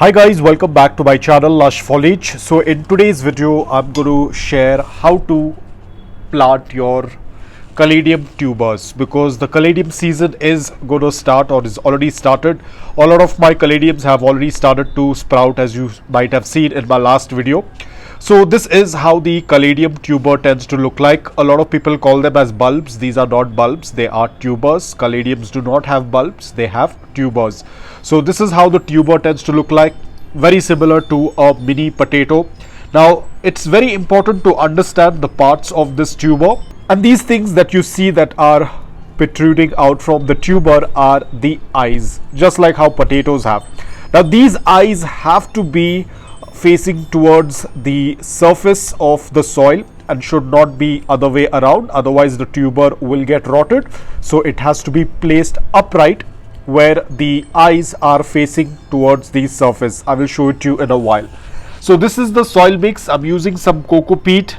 Hi guys, welcome back to my channel Lush Foliage. So in today's video I'm going to share how to plant your Caladium tubers, because the Caladium season is going to start or is already started. A lot of my Caladiums have already started to sprout, as you might have seen in my last video. So this is how the Caladium tuber tends to look like. A lot of people call them as bulbs. These are not bulbs, they are tubers. Caladiums do not have bulbs, they have tubers. So this is how the tuber tends to look like, very similar to a mini potato. Now it's very important to understand the parts of this tuber, and these things that you see that are protruding out from the tuber are the eyes, just like how potatoes have. Now these eyes have to be facing towards the surface of the soil and should not be other way around, otherwise the tuber will get rotted. So it has to be placed upright where the eyes are facing towards the surface. I will show it to you in a while. So this is the soil mix. I'm using some coco peat,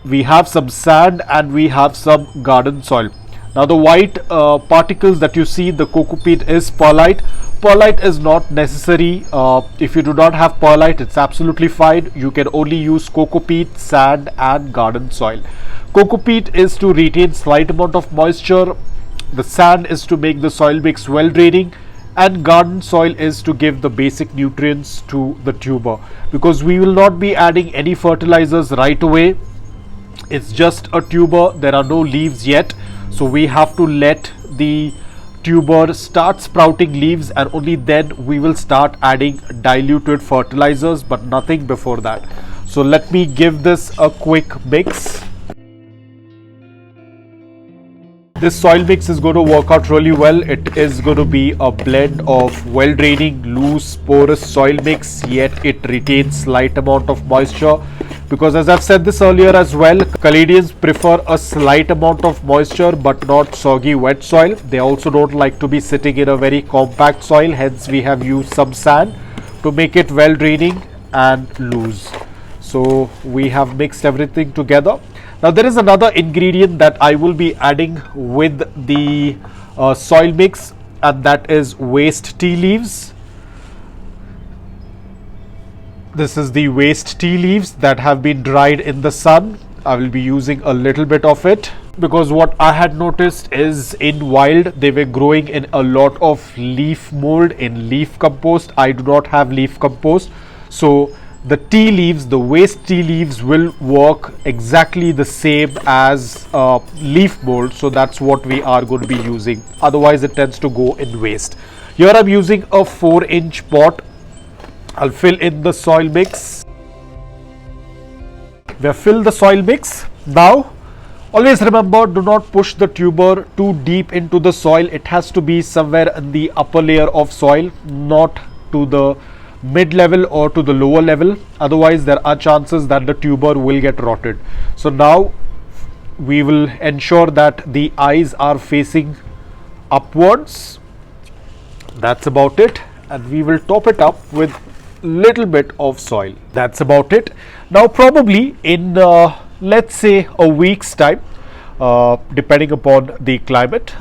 we have some sand, and we have some garden soil. Now the white particles that you see, the coco peat is perlite. Perlite is not necessary. If you do not have perlite, it's absolutely fine. You can only use coco peat, sand and garden soil. Coco peat is to retain slight amount of moisture, the sand is to make the soil mix well draining, and garden soil is to give the basic nutrients to the tuber, because we will not be adding any fertilizers right away. It's just a tuber, there are no leaves yet, so we have to let the tuber start sprouting leaves, and only then we will start adding diluted fertilizers, but nothing before that. So let me give this a quick mix. This soil mix is going to work out really well. It is going to be a blend of well draining, loose, porous soil mix, yet it retains slight amount of moisture, because as I've said this earlier as well, Caladiums prefer a slight amount of moisture but not soggy wet soil. They also don't like to be sitting in a very compact soil, hence we have used some sand to make it well draining and loose. So we have mixed everything together. Now there is another ingredient that I will be adding with the soil mix, and that is waste tea leaves. This is the waste tea leaves that have been dried in the sun. I will be using a little bit of it, because what I had noticed is in wild they were growing in a lot of leaf mold in leaf compost. I do not have leaf compost, so the tea leaves, the waste tea leaves will work exactly the same as leaf mold. So that's what we are going to be using, otherwise it tends to go in waste. Here I'm using a 4-inch pot. I'll fill in the soil mix. We have filled the soil mix. Now always remember, do not push the tuber too deep into the soil. It has to be somewhere in the upper layer of soil, not to the mid level or to the lower level, otherwise there are chances that the tuber will get rotted. So now we will ensure that the eyes are facing upwards. That's about it, and we will top it up with little bit of soil. That's about it. Now probably in let's say a week's time, depending upon the climate,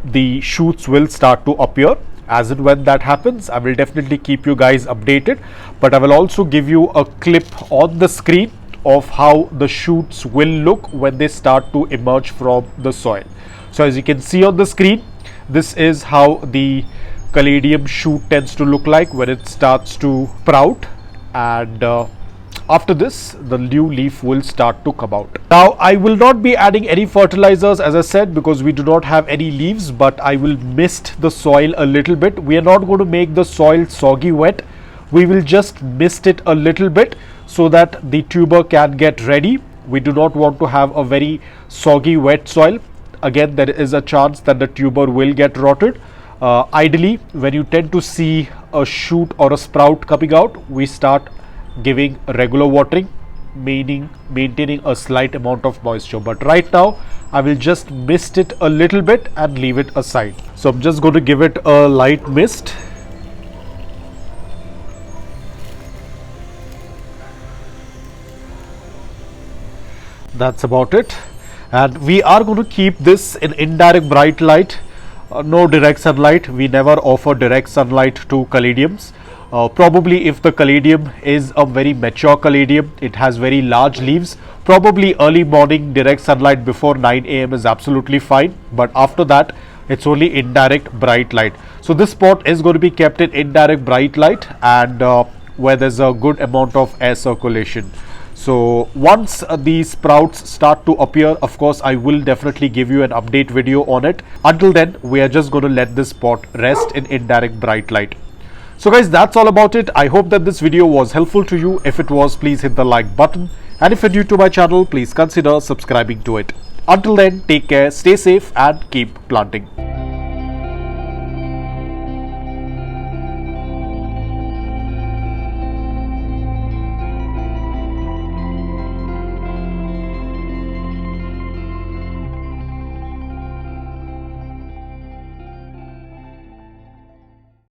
the shoots will start to appear. As and when that happens, I will definitely keep you guys updated, but I will also give you a clip on the screen of how the shoots will look when they start to emerge from the soil. So as you can see on the screen, this is how the Caladium shoot tends to look like when it starts to sprout, and after this the new leaf will start to come out. Now I will not be adding any fertilizers, as I said, because we do not have any leaves, but I will mist the soil a little bit. We are not going to make the soil soggy wet, we will just mist it a little bit so that the tuber can get ready. We do not want to have a very soggy wet soil. Again, there is a chance that the tuber will get rotted. Ideally, when you tend to see a shoot or a sprout coming out, we start giving regular watering, meaning maintaining a slight amount of moisture. But right now I will just mist it a little bit and leave it aside. So I'm just going to give it a light mist. That's about it, and we are going to keep this in indirect bright light, no direct sunlight. We never offer direct sunlight to Caladiums. Probably if the caladium is a very mature caladium, it has very large leaves, probably early morning direct sunlight before 9 a.m. is absolutely fine, but after that it's only indirect bright light. So this pot is going to be kept in indirect bright light and where there's a good amount of air circulation. So once these sprouts start to appear, of course I will definitely give you an update video on it. Until then, we are just going to let this pot rest in indirect bright light. So guys, that's all about it. I hope that this video was helpful to you. If it was, please hit the like button, and if you're new to my channel, please consider subscribing to it. Until then, take care, stay safe and keep planting.